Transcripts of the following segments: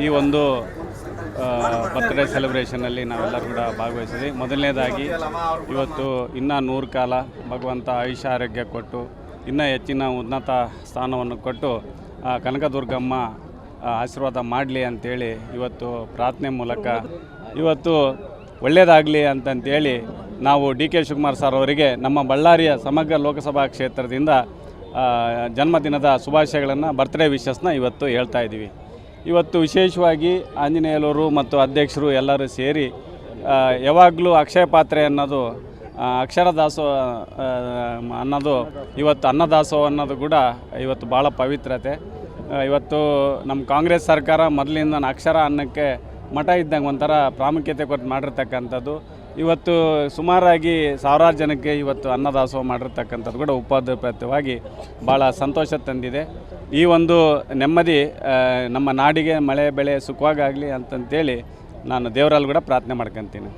ಈ ಒಂದು ಬರ್ತ್ಡೇ ಸೆಲೆಬ್ರೇಷನಲ್ಲಿ ನಾವೆಲ್ಲರೂ ಕೂಡ ಭಾಗವಹಿಸಿದ್ವಿ. ಮೊದಲನೇದಾಗಿ ಇವತ್ತು ಇನ್ನೂ 100 ಕಾಲ ಭಗವಂತ ಆಯುಷ್ಯ ಆರೋಗ್ಯ ಕೊಟ್ಟು ಇನ್ನೂ ಹೆಚ್ಚಿನ ಉನ್ನತ ಸ್ಥಾನವನ್ನು ಕೊಟ್ಟು ಕನಕದುರ್ಗಮ್ಮ ಆಶೀರ್ವಾದ ಮಾಡಲಿ ಅಂಥೇಳಿ ಇವತ್ತು ಪ್ರಾರ್ಥನೆ ಮೂಲಕ ಇವತ್ತು ಒಳ್ಳೆಯದಾಗಲಿ ಅಂತಂತೇಳಿ ನಾವು ಡಿ ಕೆ ಶಿವಕುಮಾರ್ ಸರ್ ಅವರಿಗೆ ನಮ್ಮ ಬಳ್ಳಾರಿಯ ಸಮಗ್ರ ಲೋಕಸಭಾ ಕ್ಷೇತ್ರದಿಂದ ಜನ್ಮದಿನದ ಶುಭಾಶಯಗಳನ್ನು ಬರ್ತ್ಡೇ ವಿಶಸ್ನ ಇವತ್ತು ಹೇಳ್ತಾ ಇದ್ದೀವಿ. ಇವತ್ತು ವಿಶೇಷವಾಗಿ ಆಂಜನೇಯಲವರು ಮತ್ತು ಅಧ್ಯಕ್ಷರು ಎಲ್ಲರೂ ಸೇರಿ ಯಾವಾಗಲೂ ಅಕ್ಷಯ ಪಾತ್ರೆ ಅನ್ನೋದು ಅಕ್ಷರ ದಾಸೋಹ ಅನ್ನೋದು ಇವತ್ತು ಅನ್ನದಾಸೋಹ ಅನ್ನೋದು ಕೂಡ ಇವತ್ತು ಭಾಳ ಪವಿತ್ರತೆ. ಇವತ್ತು ನಮ್ಮ ಕಾಂಗ್ರೆಸ್ ಸರ್ಕಾರ ಮೊದಲಿಂದ ಅಕ್ಷರ ಅನ್ನಕ್ಕೆ ಮಠ ಇದ್ದಂಗೆ ಒಂಥರ ಪ್ರಾಮುಖ್ಯತೆ ಕೊಟ್ಟು ಮಾಡಿರ್ತಕ್ಕಂಥದ್ದು. ಇವತ್ತು ಸುಮಾರಾಗಿ ಸಾವಿರಾರು ಜನಕ್ಕೆ ಇವತ್ತು ಅನ್ನದಾಸೋಹ ಮಾಡಿರ್ತಕ್ಕಂಥದ್ದು ಕೂಡ ಉಪದ್ರಪ್ರತವಾಗಿ ಭಾಳ ಸಂತೋಷ ತಂದಿದೆ. ಈ ಒಂದು ನೆಮ್ಮದಿ ನಮ್ಮ ನಾಡಿಗೆ ಮಳೆ ಬೆಳೆ ಸುಖವಾಗಲಿ ಅಂತಂತೇಳಿ ನಾನು ದೇವರಲ್ಲಿ ಕೂಡ ಪ್ರಾರ್ಥನೆ ಮಾಡ್ಕೊತೀನಿ.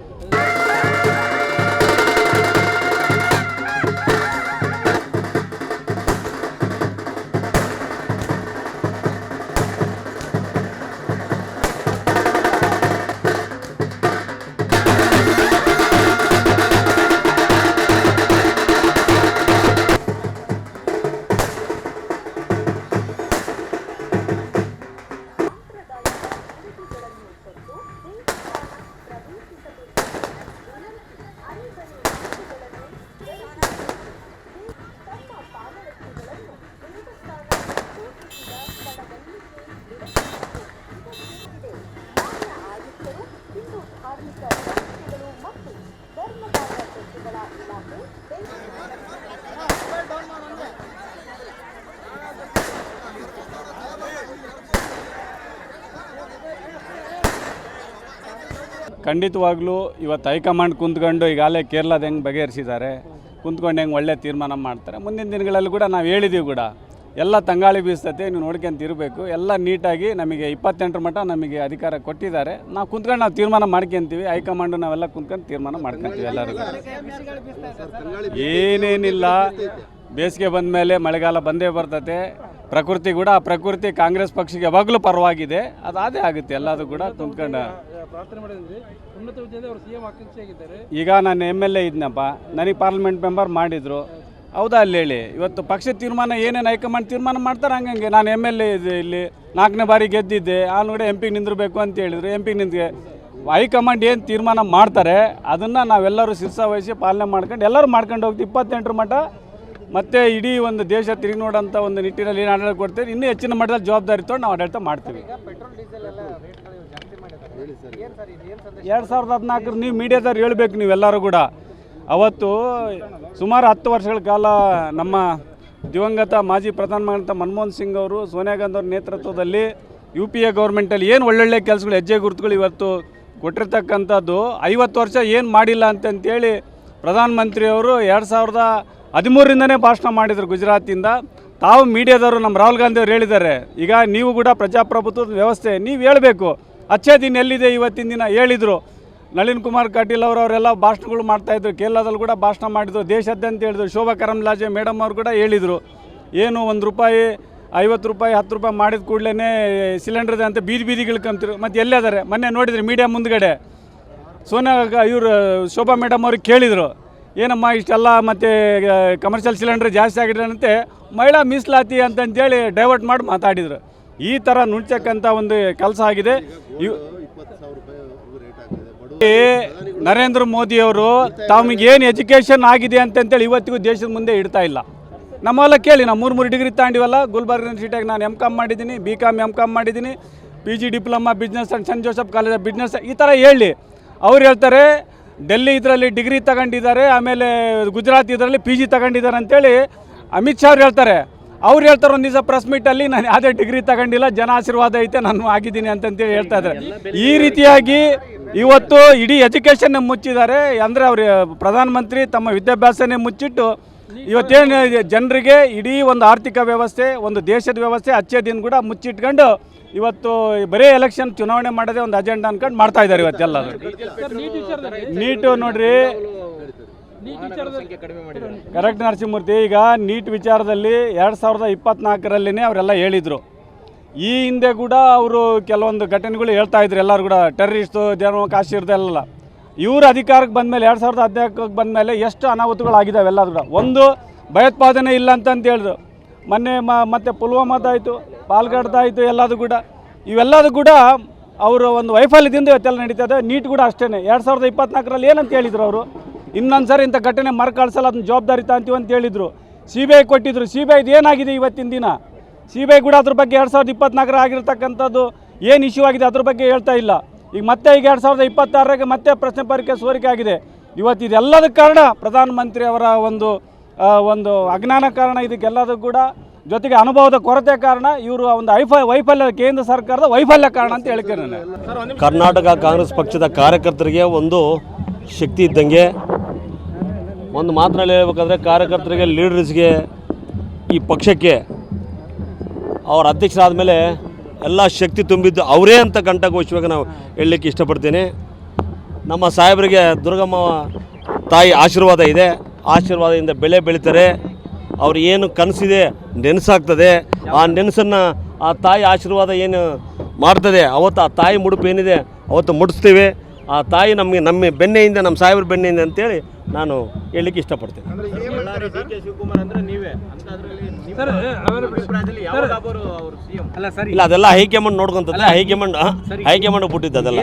ಖಂಡಿತವಾಗ್ಲೂ ಇವತ್ತು ಹೈಕಮಾಂಡ್ ಕುಂತ್ಕೊಂಡು ಈಗಾಗಲೇ ಕೇರಳದ ಹೆಂಗೆ ಬಗೆಹರಿಸಿದ್ದಾರೆ, ಕುಂತ್ಕೊಂಡು ಹೆಂಗೆ ಒಳ್ಳೆ ತೀರ್ಮಾನ ಮಾಡ್ತಾರೆ. ಮುಂದಿನ ದಿನಗಳಲ್ಲಿ ಕೂಡ ನಾವು ಹೇಳಿದ್ದೀವಿ ಕೂಡ ಎಲ್ಲ ತಂಗಾಳಿ ಬೀಸ್ತತೆ, ನೀವು ನೋಡ್ಕೊಂತ ಇರಬೇಕು. ಎಲ್ಲ ನೀಟಾಗಿ ನಮಗೆ 28 ಮಟ್ಟ ನಮಗೆ ಅಧಿಕಾರ ಕೊಟ್ಟಿದ್ದಾರೆ. ನಾವು ಕುಂತ್ಕೊಂಡು ನಾವು ತೀರ್ಮಾನ ಮಾಡ್ಕೊತೀವಿ. ಹೈಕಮಾಂಡು ನಾವೆಲ್ಲ ಕುಂತ್ಕೊಂಡು ತೀರ್ಮಾನ ಮಾಡ್ಕೊತೀವಿ. ಎಲ್ಲರಿಗೂ ಏನೇನಿಲ್ಲ, ಬೇಸಿಗೆ ಬಂದ ಮೇಲೆ ಮಳೆಗಾಲ ಬಂದೇ ಬರ್ತತೆ. ಪ್ರಕೃತಿ ಕೂಡ ಆ ಪ್ರಕೃತಿ ಕಾಂಗ್ರೆಸ್ ಪಕ್ಷಕ್ಕೆ ಯಾವಾಗಲೂ ಪರವಾಗಿದೆ. ಅದೇ ಆಗುತ್ತೆ. ಎಲ್ಲದು ಕೂಡ ಕುಂತ್ಕೊಂಡು ಈಗ ನಾನು MLA ಇದ್ನಪ್ಪ, ನನಗೆ ಪಾರ್ಲಿಮೆಂಟ್ ಮೆಂಬರ್ ಮಾಡಿದರು. ಹೌದಾ ಅಲ್ಲಿ ಹೇಳಿ, ಇವತ್ತು ಪಕ್ಷ ತೀರ್ಮಾನ ಏನೇನು ಹೈಕಮಾಂಡ್ ತೀರ್ಮಾನ ಮಾಡ್ತಾರೆ ಹಂಗಂಗೆ. ನಾನು MLA ಇದೆ, ಇಲ್ಲಿ 4ನೇ ಬಾರಿ ಗೆದ್ದಿದ್ದೆ, ಕೂಡ MP ನಿಂದಿರಬೇಕು ಅಂತ ಹೇಳಿದರು. MP ನಿಂತಿಗೆ ಹೈಕಮಾಂಡ್ ಏನು ತೀರ್ಮಾನ ಮಾಡ್ತಾರೆ ಅದನ್ನು ನಾವೆಲ್ಲರೂ ಶಿರಸಾವಹಿಸಿ ಪಾಲನೆ ಮಾಡ್ಕೊಂಡು ಎಲ್ಲರೂ ಮಾಡ್ಕೊಂಡು ಹೋಗ್ತೀವಿ. 28 ಮಟ್ಟ ಮತ್ತು ಇಡೀ ಒಂದು ದೇಶ ತಿರುಗಿ ನೋಡೋಂಥ ಒಂದು ನಿಟ್ಟಿನಲ್ಲಿ ಏನು ಆಡಳಿತ ಕೊಡ್ತೀವಿ. ಇನ್ನೂ ಹೆಚ್ಚಿನ ಮಟ್ಟದಲ್ಲಿ ಜವಾಬ್ದಾರಿ ತೊಗೊಂಡು ನಾವು ಆಡಳಿತ ಮಾಡ್ತೀವಿ. 2014 ನೀವು ಮೀಡಿಯಾದವ್ರು ಹೇಳಬೇಕು. ನೀವೆಲ್ಲರೂ ಕೂಡ ಅವತ್ತು ಸುಮಾರು 10 ವರ್ಷಗಳ ಕಾಲ ನಮ್ಮ ದಿವಂಗತ ಮಾಜಿ ಪ್ರಧಾನಮಂತ್ರಿ ಮನಮೋಹನ್ ಸಿಂಗ್ ಅವರು, ಸೋನಿಯಾ ಗಾಂಧಿ ಅವ್ರ ನೇತೃತ್ವದಲ್ಲಿ UPA ಗೌರ್ಮೆಂಟಲ್ಲಿ ಏನು ಒಳ್ಳೊಳ್ಳೆ ಕೆಲಸಗಳು, ಹೆಜ್ಜೆ ಗುರುತುಗಳು ಇವತ್ತು ಕೊಟ್ಟಿರ್ತಕ್ಕಂಥದ್ದು. 50 ವರ್ಷ ಏನು ಮಾಡಿಲ್ಲ ಅಂತಂತೇಳಿ ಪ್ರಧಾನಮಂತ್ರಿಯವರು 2013ರಿಂದನೇ ಭಾಷಣ ಮಾಡಿದರು ಗುಜರಾತಿಂದ. ತಾವು ಮೀಡಿಯಾದವರು ನಮ್ಮ ರಾಹುಲ್ ಗಾಂಧಿ ಅವರು ಹೇಳಿದ್ದಾರೆ, ಈಗ ನೀವು ಕೂಡ ಪ್ರಜಾಪ್ರಭುತ್ವದ ವ್ಯವಸ್ಥೆ ನೀವು ಹೇಳಬೇಕು. ಅಚ್ಚೇ ದಿನ ಎಲ್ಲಿದೆ ಇವತ್ತಿನ ದಿನ ಹೇಳಿದರು. ನಳಿನ್ ಕುಮಾರ್ ಕಟೀಲ್ ಅವರೆಲ್ಲ ಭಾಷಣಗಳು ಮಾಡ್ತಾಯಿದ್ರು. ಕೇರಳದಲ್ಲಿ ಕೂಡ ಭಾಷಣ ಮಾಡಿದರು, ದೇಶಾದ್ಯಂತ ಹೇಳಿದರು. ಶೋಭಾ ಕರಂದ್ಲಾಜೆ ಮೇಡಮ್ ಅವರು ಕೂಡ ಹೇಳಿದರು, ಏನು 1 ರೂಪಾಯಿ 50 ರೂಪಾಯಿ 10 ರೂಪಾಯಿ ಮಾಡಿದ ಕೂಡಲೇ ಸಿಲಿಂಡರ್ ಇದೆ ಅಂತ ಬೀದಿಗಳು ಕಂತಿರು. ಮತ್ತು ಎಲ್ಲದಾರೆ ಮೊನ್ನೆ ನೋಡಿದ್ರಿ ಮೀಡಿಯಾ ಮುಂದ್ಗಡೆ ಇವರು ಶೋಭಾ ಮೇಡಮ್ ಅವ್ರಿಗೆ ಕೇಳಿದರು, ಏನಮ್ಮ ಇಷ್ಟೆಲ್ಲ ಮತ್ತು ಕಮರ್ಷಿಯಲ್ ಸಿಲಿಂಡರ್ ಜಾಸ್ತಿ ಆಗಿದ್ರಂತೆ, ಮಹಿಳಾ ಮೀಸಲಾತಿ ಅಂತಂತೇಳಿ ಡೈವರ್ಟ್ ಮಾಡಿ ಮಾತಾಡಿದರು. ಈ ಥರ ನುಡ್ತಕ್ಕಂಥ ಒಂದು ಕೆಲಸ ಆಗಿದೆ. ನರೇಂದ್ರ ಮೋದಿಯವರು ತಮಗೇನು ಎಜುಕೇಷನ್ ಆಗಿದೆ ಅಂತಂತೇಳಿ ಇವತ್ತಿಗೂ ದೇಶದ ಮುಂದೆ ಇಡ್ತಾ ಇಲ್ಲ. ನಮ್ಮೆಲ್ಲ ಕೇಳಿ, ನಾವು 3 ಡಿಗ್ರಿ ತಾಂಡಿವಲ್ಲ. ಗುಲ್ಬರ್ಗ ಯೂನಿವರ್ಸಿಟಿಯಾಗಿ ನಾನು MCOM ಮಾಡಿದ್ದೀನಿ, BCOM MCOM ಮಾಡಿದ್ದೀನಿ, PG diploma business and Saint Joseph College of Business. ಈ ಥರ ಹೇಳಿ ಅವ್ರು ಹೇಳ್ತಾರೆ ಡೆಲ್ಲಿ ಇದರಲ್ಲಿ ಡಿಗ್ರಿ ತಗೊಂಡಿದ್ದಾರೆ, ಆಮೇಲೆ ಗುಜರಾತ್ ಇದರಲ್ಲಿ PG ತಗೊಂಡಿದ್ದಾರೆ ಅಂತೇಳಿ ಅಮಿತ್ ಶಾ ಅವ್ರು ಹೇಳ್ತಾರೆ. ಅವ್ರು ಹೇಳ್ತಾರೆ ಒಂದು ದಿವಸ ಪ್ರೆಸ್ ಮೀಟಲ್ಲಿ, ನಾನು ಯಾವುದೇ ಡಿಗ್ರಿ ತಗೊಂಡಿಲ್ಲ, ಜನ ಆಶೀರ್ವಾದ ಐತೆ, ನಾನು ಆಗಿದ್ದೀನಿ ಅಂತಂತೇಳಿ ಹೇಳ್ತಾ ಇದ್ದಾರೆ. ಈ ರೀತಿಯಾಗಿ ಇವತ್ತು ಇಡೀ ಎಜುಕೇಷನ್ನೇ ಮುಚ್ಚಿದ್ದಾರೆ. ಅಂದರೆ ಅವರು ಪ್ರಧಾನಮಂತ್ರಿ ತಮ್ಮ ವಿದ್ಯಾಭ್ಯಾಸನೇ ಮುಚ್ಚಿಟ್ಟು ಇವತ್ತೇನು ಜನರಿಗೆ ಇಡೀ ಒಂದು ಆರ್ಥಿಕ ವ್ಯವಸ್ಥೆ, ಒಂದು ದೇಶದ ವ್ಯವಸ್ಥೆ ಅಚ್ಚೇ ದಿನ ಕೂಡ ಮುಚ್ಚಿಟ್ಕೊಂಡು ಇವತ್ತು ಬರೀ ಎಲೆಕ್ಷನ್ ಚುನಾವಣೆ ಮಾಡೋದೇ ಒಂದು ಅಜೆಂಡಾ ಅನ್ಕೊಂಡು ಮಾಡ್ತಾ ಇದ್ದಾರೆ ಇವತ್ತೆಲ್ಲ. ನೀಟು ನೋಡ್ರಿ, ಕರೆಕ್ಟ್ ನರಸಿಂಹಮೂರ್ತಿ. ಈಗ ನೀಟ್ ವಿಚಾರದಲ್ಲಿ 2024 ಅವರೆಲ್ಲ ಹೇಳಿದರು, ಈ ಹಿಂದೆ ಕೂಡ ಅವರು ಕೆಲವೊಂದು ಘಟನೆಗಳು ಹೇಳ್ತಾ ಇದ್ರು, ಎಲ್ಲರೂ ಕೂಡ ಟೆರರಿಸ್ಟು ಜನ ಕಾಶಿರ್ದೆಲ್ಲ. ಇವರು ಅಧಿಕಾರಕ್ಕೆ ಬಂದಮೇಲೆ 2014ಕ್ಕೆ ಬಂದಮೇಲೆ ಎಷ್ಟು ಅನಾಹುತಗಳಾಗಿದ್ದಾವೆ ಎಲ್ಲ ಕೂಡ. ಒಂದು ಭಯೋತ್ಪಾದನೆ ಇಲ್ಲ ಅಂತ ಹೇಳಿದ್ರು. ಮೊನ್ನೆ ಮತ್ತು ಪುಲ್ವಾಮಾದಾಯಿತು, ಪಾಲ್ಗಡ್ದಾಯಿತು, ಎಲ್ಲದು ಕೂಡ ಇವೆಲ್ಲದು ಕೂಡ ಅವರು ಒಂದು ವೈಫಲ್ಯದಿಂದ ಇವತ್ತೆಲ್ಲ ನಡೀತದೆ. ನೀಟ್ ಕೂಡ ಅಷ್ಟೇ 2024ರಲ್ಲಿ ಏನಂತ ಹೇಳಿದ್ರು ಅವರು, ಇನ್ನೊಂದು ಸರಿ ಇಂಥ ಘಟನೆ ಮರುಕಳಿಸಲ್ಲ, ಅದನ್ನ ಜವಾಬ್ದಾರಿ ತಾಂತೀವಿ ಅಂತ ಹೇಳಿದರು. CBI ಕೊಟ್ಟಿದ್ರು. CBI ಏನಾಗಿದೆ ಇವತ್ತಿನ ದಿನ? CBI ಕೂಡ ಅದ್ರ ಬಗ್ಗೆ 2024 ಆಗಿರ್ತಕ್ಕಂಥದ್ದು ಏನು ಇಶ್ಯೂ ಆಗಿದೆ ಅದ್ರ ಬಗ್ಗೆ ಹೇಳ್ತಾ ಇಲ್ಲ. ಈಗ 2026ಕ್ಕೆ ಮತ್ತೆ ಪ್ರಶ್ನೆ ಪತ್ರಿಕೆ ಸೋರಿಕೆ ಆಗಿದೆ. ಇವತ್ತು ಇದೆಲ್ಲದಕ್ಕೆ ಕಾರಣ ಪ್ರಧಾನಮಂತ್ರಿ ಅವರ ಒಂದು ಅಜ್ಞಾನ ಕಾರಣ. ಇದಕ್ಕೆಲ್ಲದಕ್ಕೂ ಕೂಡ ಜೊತೆಗೆ ಅನುಭವದ ಕೊರತೆ ಕಾರಣ. ಇವರು ಒಂದು ವೈಫಲ್ಯ, ಕೇಂದ್ರ ಸರ್ಕಾರದ ವೈಫಲ್ಯ ಕಾರಣ ಅಂತ ಹೇಳ್ತೇನೆ ನಾನು. ಕರ್ನಾಟಕ ಕಾಂಗ್ರೆಸ್ ಪಕ್ಷದ ಕಾರ್ಯಕರ್ತರಿಗೆ ಒಂದು ಶಕ್ತಿ ಇದ್ದಂಗೆ. ಒಂದು ಮಾತಿನಲ್ಲಿ ಹೇಳ್ಬೇಕಾದ್ರೆ ಕಾರ್ಯಕರ್ತರಿಗೆ, ಲೀಡರ್ಸ್ಗೆ, ಈ ಪಕ್ಷಕ್ಕೆ ಅವರ ಅಧ್ಯಕ್ಷರಾದ ಮೇಲೆ ಎಲ್ಲ ಶಕ್ತಿ ತುಂಬಿದ್ದು ಅವರೇ ಅಂತ ಕಂಠಘೋಷವಾಗಿ ನಾವು ಹೇಳಲಿಕ್ಕೆ ಇಷ್ಟಪಡ್ತೀನಿ. ನಮ್ಮ ಸಾಹೇಬರಿಗೆ ದುರ್ಗಮ್ಮ ತಾಯಿ ಆಶೀರ್ವಾದ ಇದೆ. ಆಶೀರ್ವಾದದಿಂದ ಬೆಳೆ ಬೆಳೀತಾರೆ. ಅವ್ರು ಏನು ಕನಸಿದೆ ನೆನೆಸಾಗ್ತದೆ. ಆ ನೆನಸನ್ನು ಆ ತಾಯಿ ಆಶೀರ್ವಾದ ಏನು ಮಾಡ್ತದೆ ಅವತ್ತು, ಆ ತಾಯಿ ಮುಡುಪು ಏನಿದೆ ಅವತ್ತು ಮುಡಿಸ್ತೀವಿ. ಆ ತಾಯಿ ನಮ್ಮ ಬೆನ್ನೆಯಿಂದ, ನಮ್ಮ ಸಾಹೇಬ್ರ ಬೆನ್ನೆಯಿಂದ ಅಂತೇಳಿ ನಾನು ಹೇಳಲಿಕ್ಕೆ ಇಷ್ಟಪಡ್ತೀನಿ. ಇಲ್ಲ, ಅದೆಲ್ಲ ಹೈಕಮಾಂಡ್ ನೋಡ್ಕೊಂತದೆ. ಹೈಕಮಾಂಡ್ ಬಿಟ್ಟಿದ್ದಲ್ಲ.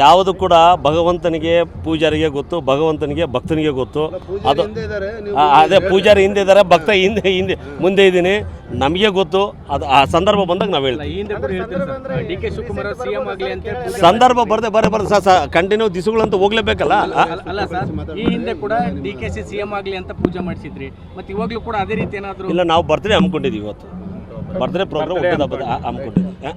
ಯಾವುದು ಕೂಡ ಭಗವಂತನಿಗೆ, ಪೂಜಾರಿಗೆ ಗೊತ್ತು, ಭಗವಂತನಿಗೆ ಭಕ್ತನಿಗೆ ಗೊತ್ತು. ಅದು ಅದೇ ಪೂಜಾರಿ ಹಿಂದೆ ಇದ್ದಾರೆ, ಭಕ್ತ ಮುಂದೆ ಇದ್ದೀನಿ, ನಮಗೆ ಗೊತ್ತು. ಅದು ಆ ಸಂದರ್ಭ ಬಂದಾಗ ನಾವು ಹೇಳ್ತೀವಿ. ಸಂದರ್ಭ ಬರದೆ ಕಂಟಿನ್ಯೂ ದಿವಸಗಳಂತೂ ಹೋಗ್ಲೇಬೇಕಲ್ಲ. ಈ ಹಿಂದೆ ಕೂಡ DKC CM ಆಗಲಿ ಅಂತ ಪೂಜೆ ಮಾಡಿಸಿದ್ರಿ, ಮತ್ತೆ ಇವಾಗಲೂ ಕೂಡ ಅದೇ ರೀತಿ ಏನಾದರೂ? ಇಲ್ಲ, ನಾವು ಬರ್ತ್ಡೇ ಹಮ್ಮಿಕೊಂಡಿದ್ದೀವಿ. ಇವತ್ತು ಬರ್ತ್ಡೇ ಪ್ರೋಗ್ರಾಮ್ ಹಮ್ಮಿಕೊಂಡಿದ್ದೀವಿ.